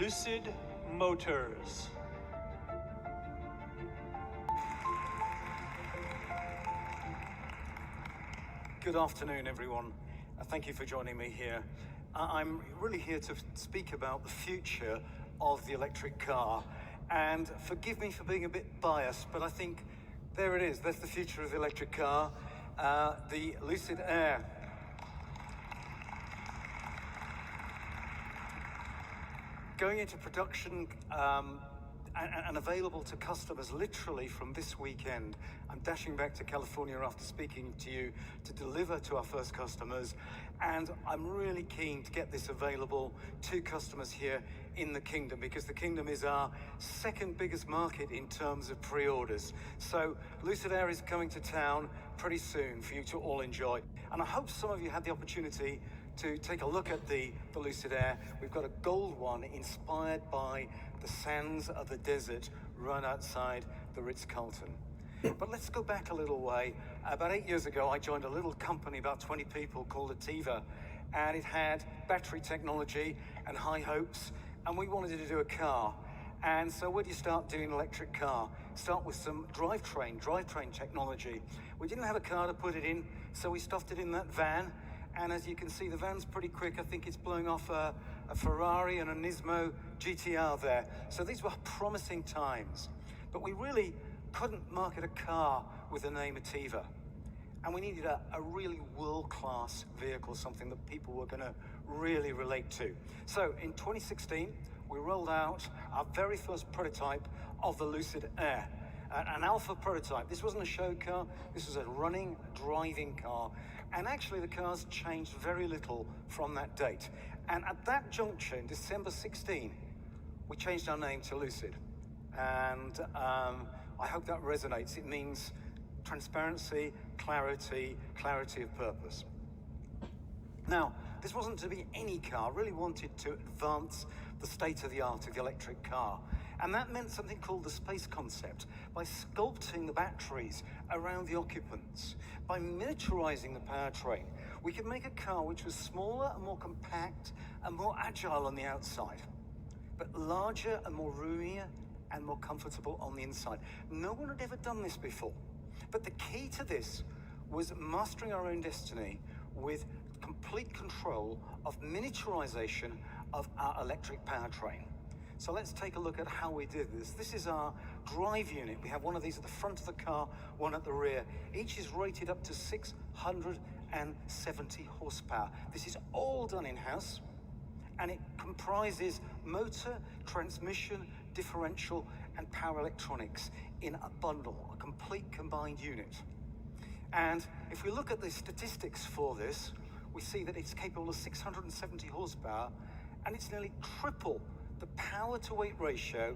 Lucid Motors. Good afternoon, everyone. Thank you for joining me here. I'm really here to speak about the future of the electric car. And forgive me for being a bit biased, but I think there it is. That's the future of the electric car, the Lucid Air. Going into production and available to customers literally from this weekend. I'm dashing back to California after speaking to you to deliver to our first customers, and I'm really keen to get this available to customers here in the Kingdom, because the Kingdom is our second biggest market in terms of pre-orders. So Lucid Air is coming to town pretty soon for you to all enjoy. And I hope some of you had the opportunity to take a look at the Lucid Air. We've got a gold one inspired by the sands of the desert right outside the Ritz-Carlton. But let's go back a little way. About 8 years ago, I joined a little company, about 20 people, called Ativa, and it had battery technology and high hopes, and we wanted to do a car. And so where do you start doing an electric car? Start with some drivetrain technology. We didn't have a car to put it in, so we stuffed it in that van. And as you can see, the van's pretty quick. I think it's blowing off a Ferrari and a Nismo GTR there. So these were promising times. But we really couldn't market a car with the name Ativa. And we needed a really world-class vehicle, something that people were going to really relate to. So in 2016, we rolled out our very first prototype of the Lucid Air. An alpha prototype. This wasn't a show car, this was a running, driving car. And actually the car's changed very little from that date. And at that juncture, in December 16, we changed our name to Lucid. And I hope that resonates. It means transparency, clarity of purpose. Now, this wasn't to be any car. I really wanted to advance the state of the art of the electric car. And that meant something called the space concept. By sculpting the batteries around the occupants, by miniaturizing the powertrain, we could make a car which was smaller and more compact and more agile on the outside, but larger and more roomier and more comfortable on the inside. No one had ever done this before. But the key to this was mastering our own destiny with complete control of miniaturization of our electric powertrain. So let's take a look at how we did this. This is our drive unit. We have one of these at the front of the car, one at the rear. Each is rated up to 670 horsepower. This is all done in-house, and it comprises motor, transmission, differential, and power electronics in a bundle, a complete combined unit. And if we look at the statistics for this, we see that it's capable of 670 horsepower, and it's nearly triple the power-to-weight ratio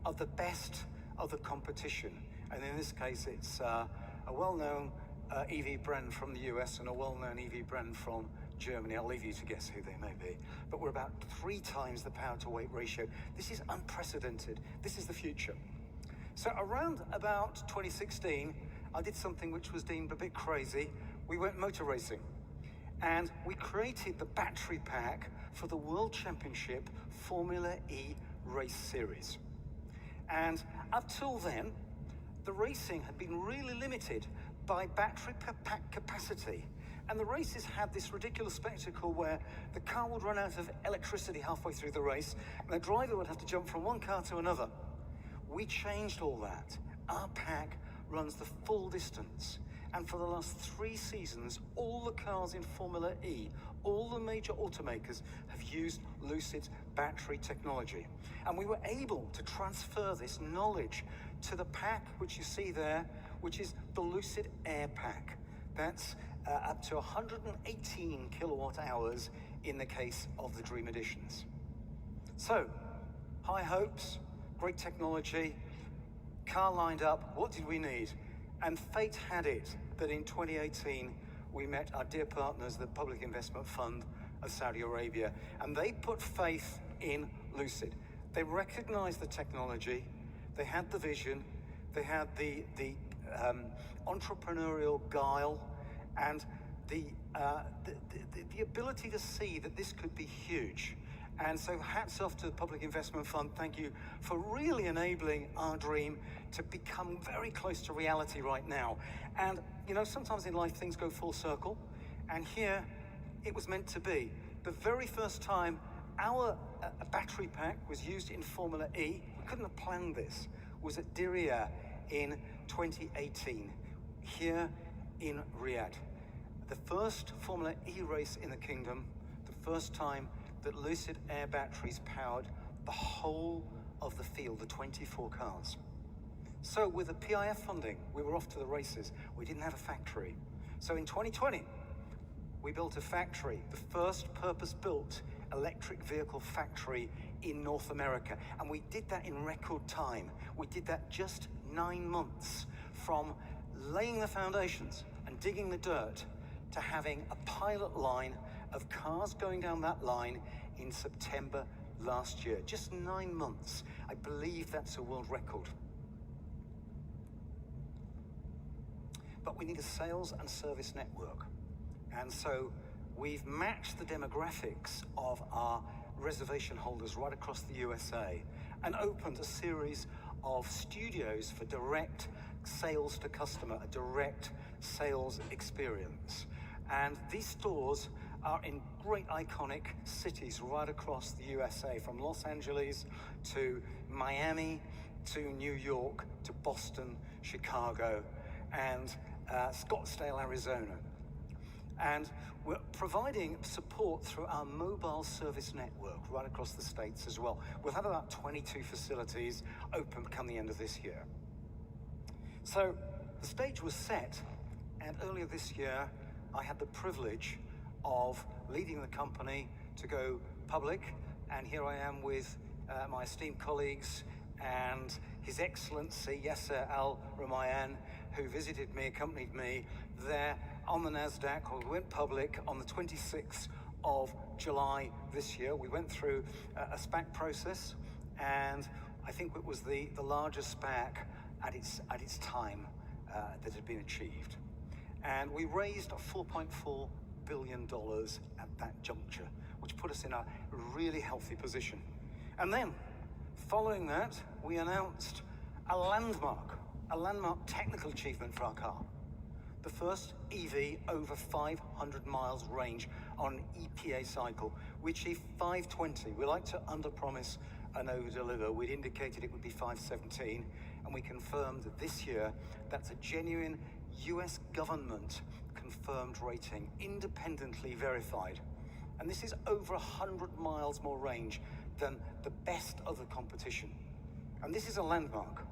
of the best of the competition. And in this case, it's a well-known EV brand from the US and a well-known EV brand from Germany. I'll leave you to guess who they may be. But we're about 3 times the power-to-weight ratio. This is unprecedented. This is the future. So around about 2016, I did something which was deemed a bit crazy. We went motor racing. And we created the battery pack for the World Championship Formula E race series. And up till then, the racing had been really limited by battery pack capacity. And the races had this ridiculous spectacle where the car would run out of electricity halfway through the race, and the driver would have to jump from one car to another. We changed all that. Our pack runs the full distance. And for the last 3 seasons, all the cars in Formula E, all the major automakers have used Lucid's battery technology. And we were able to transfer this knowledge to the pack, which you see there, which is the Lucid Air Pack. That's up to 118 kilowatt hours in the case of the Dream Editions. So, high hopes, great technology, car lined up. What did we need? And fate had it that in 2018, we met our dear partners, the Public Investment Fund of Saudi Arabia, and they put faith in Lucid. They recognized the technology, they had the vision, they had the entrepreneurial guile, and the ability to see that this could be huge. And so hats off to the Public Investment Fund. Thank you for really enabling our dream to become very close to reality right now. And, you know, sometimes in life things go full circle. And here it was meant to be. The very first time our battery pack was used in Formula E, we couldn't have planned this, was at Diriyah in 2018, here in Riyadh. The first Formula E race in the kingdom, the first time that Lucid Air batteries powered the whole of the field, the 24 cars. So with the PIF funding, we were off to the races. We didn't have a factory. So in 2020, we built a factory, the first purpose-built electric vehicle factory in North America. And we did that in record time. We did that just 9 months from laying the foundations and digging the dirt to having a pilot line of cars going down that line in September last year. Just 9 months. I believe that's a world record. But we need a sales and service network. And so we've matched the demographics of our reservation holders right across the USA and opened a series of studios for direct sales to customer, a direct sales experience. And these stores are in great iconic cities right across the USA, from Los Angeles to Miami to New York to Boston, Chicago, and Scottsdale, Arizona. And we're providing support through our mobile service network right across the States as well. We'll have about 22 facilities open come the end of this year. So the stage was set, and earlier this year, I had the privilege of leading the company to go public, and here I am with my esteemed colleagues and His Excellency Yasser Al Rumayyan, who visited me, accompanied me there on the NASDAQ. We went public on the 26th of July this year. We went through a SPAC process, and I think it was the largest SPAC at its time that had been achieved. And we raised $4.4 billion at that juncture, which put us in a really healthy position. And then, following that, we announced a landmark technical achievement for our car. The first EV over 500 miles range on an EPA cycle. We achieved 520. We like to under-promise and over-deliver. We'd indicated it would be 517, and we confirmed that this year that's a genuine US government confirmed rating, independently verified. And this is over 100 miles more range than the best of the competition. And this is a landmark.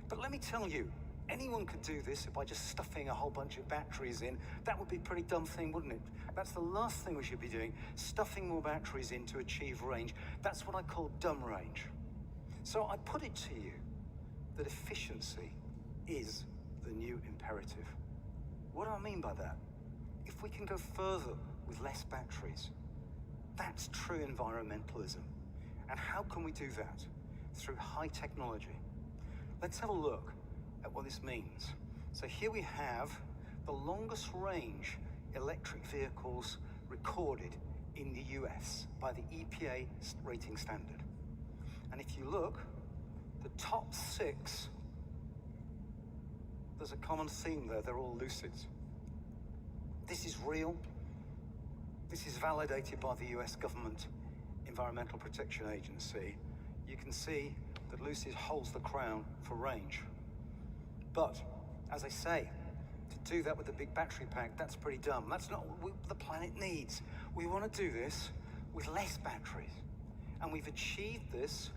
But let me tell you, anyone could do this by just stuffing a whole bunch of batteries in. That would be a pretty dumb thing, wouldn't it? That's the last thing we should be doing, stuffing more batteries in to achieve range. That's what I call dumb range. So I put it to you that efficiency is the new imperative. What do I mean by that? If we can go further with less batteries, that's true environmentalism. And how can we do that? Through high technology. Let's have a look at what this means. So here we have the longest range electric vehicles recorded in the US by the EPA rating standard. And if you look, the top 6, there's a common theme there, they're all Lucids. This is real. This is validated by the US government Environmental Protection Agency. You can see that Lucid holds the crown for range. But, as I say, to do that with a big battery pack, that's pretty dumb. That's not what the planet needs. We want to do this with less batteries. And we've achieved this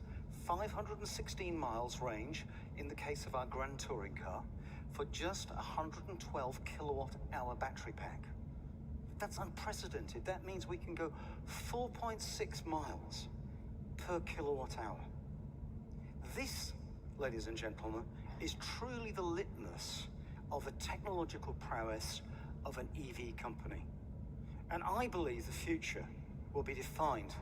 516 miles range in the case of our Grand Touring car for just 112 kilowatt hour battery pack. That's unprecedented. That means we can go 4.6 miles per kilowatt hour. This, ladies and gentlemen, is truly the litmus of the technological prowess of an EV company. And I believe the future will be defined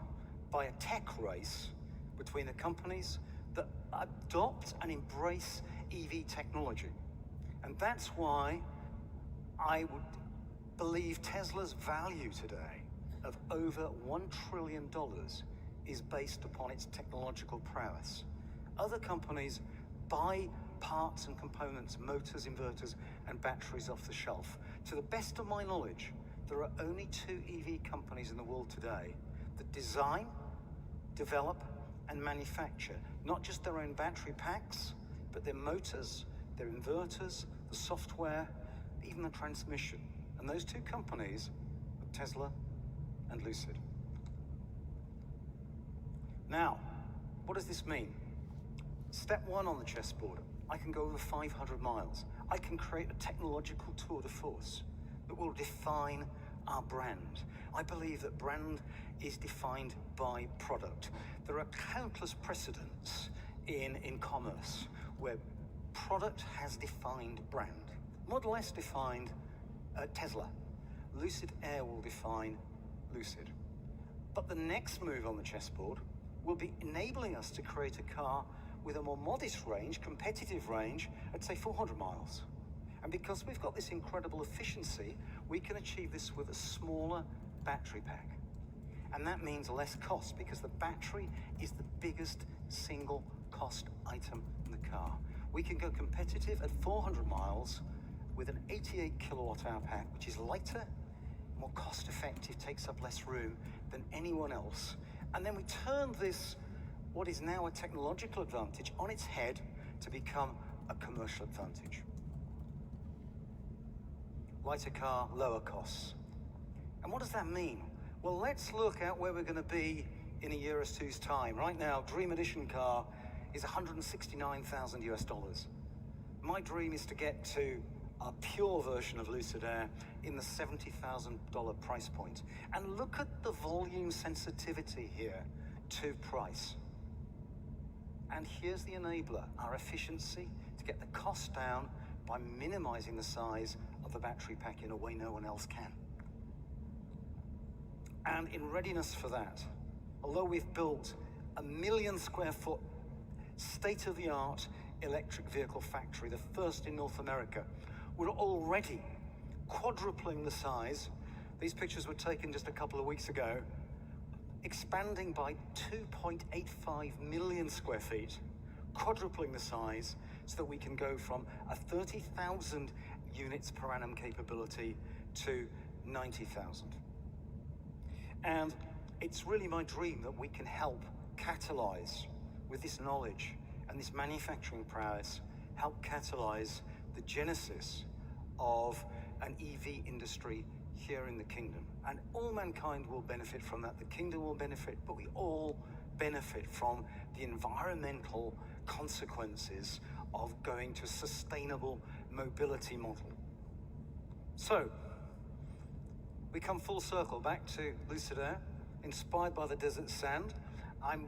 by a tech race between the companies that adopt and embrace EV technology. And that's why I would believe Tesla's value today of over $1 trillion is based upon its technological prowess. Other companies buy parts and components, motors, inverters, and batteries off the shelf. To the best of my knowledge, there are only 2 EV companies in the world today that design, develop, and manufacture not just their own battery packs, but their motors, their inverters, the software, even the transmission. And those 2 companies are Tesla and Lucid. Now, what does this mean? Step 1 on the chessboard, I can go over 500 miles. I can create a technological tour de force that will define our brand. I believe that brand is defined by product. There are countless precedents in commerce where product has defined brand. Model S defined Tesla. Lucid Air will define Lucid. But the next move on the chessboard will be enabling us to create a car with a more modest range, competitive range, at say 400 miles. And because we've got this incredible efficiency, we can achieve this with a smaller battery pack. And that means less cost because the battery is the biggest single cost item in the car. We can go competitive at 400 miles with an 88 kilowatt hour pack, which is lighter, more cost effective, takes up less room than anyone else. And then we turn this, what is now a technological advantage, on its head to become a commercial advantage. Lighter car, lower costs. And what does that mean? Well, let's look at where we're going to be in a year or two's time. Right now, Dream Edition car is $169,000 US. My dream is to get to a pure version of Lucid Air in the $70,000 price point. And look at the volume sensitivity here to price. And here's the enabler, our efficiency to get the cost down by minimizing the size of the battery pack in a way no one else can. And in readiness for that, although we've built a 1 million square foot state-of-the-art electric vehicle factory, the first in North America, we're already quadrupling the size. These pictures were taken just a couple of weeks ago, expanding by 2.85 million square feet, quadrupling the size so that we can go from a 30,000 units per annum capability to 90,000. And it's really my dream that we can help catalyze with this knowledge and this manufacturing prowess, help catalyze the genesis of an EV industry here in the kingdom. And all mankind will benefit from that. The kingdom will benefit, but we all benefit from the environmental consequences of going to a sustainable mobility model. So, we come full circle back to Lucid Air, inspired by the desert sand. I'm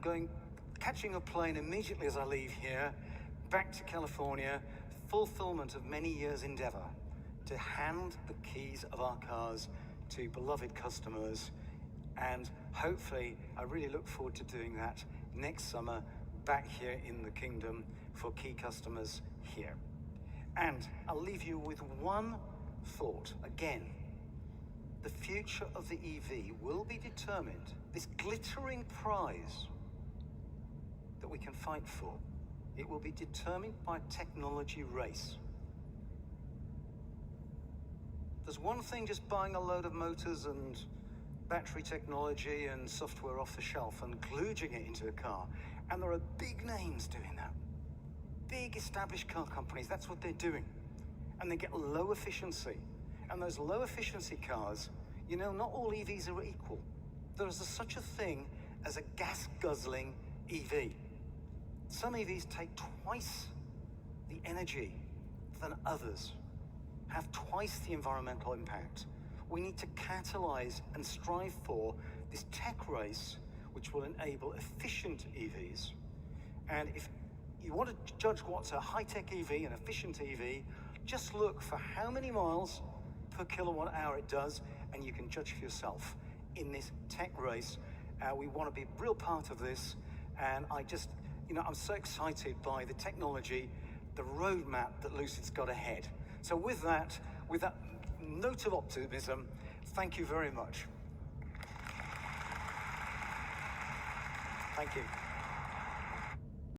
catching a plane immediately as I leave here, back to California, fulfillment of many years' endeavor to hand the keys of our cars to beloved customers. And hopefully, I really look forward to doing that next summer back here in the kingdom for key customers here. And I'll leave you with one thought. Again, the future of the EV will be determined, this glittering prize that we can fight for, it will be determined by a technology race. There's one thing just buying a load of motors and battery technology and software off the shelf and kludging it into a car. And there are big names doing that. Big established car companies, that's what they're doing. And they get low efficiency. And those low efficiency cars, you know, not all EVs are equal. There is such a thing as a gas guzzling EV. Some EVs take twice the energy than others, have twice the environmental impact. We need to catalyze and strive for this tech race which will enable efficient EVs. And if you want to judge what's a high-tech EV, an efficient EV, just look for how many miles per kilowatt hour it does, and you can judge for yourself in this tech race. We want to be a real part of this, and I'm so excited by the technology, the roadmap that Lucid's got ahead. So with that note of optimism, thank you very much. Thank you.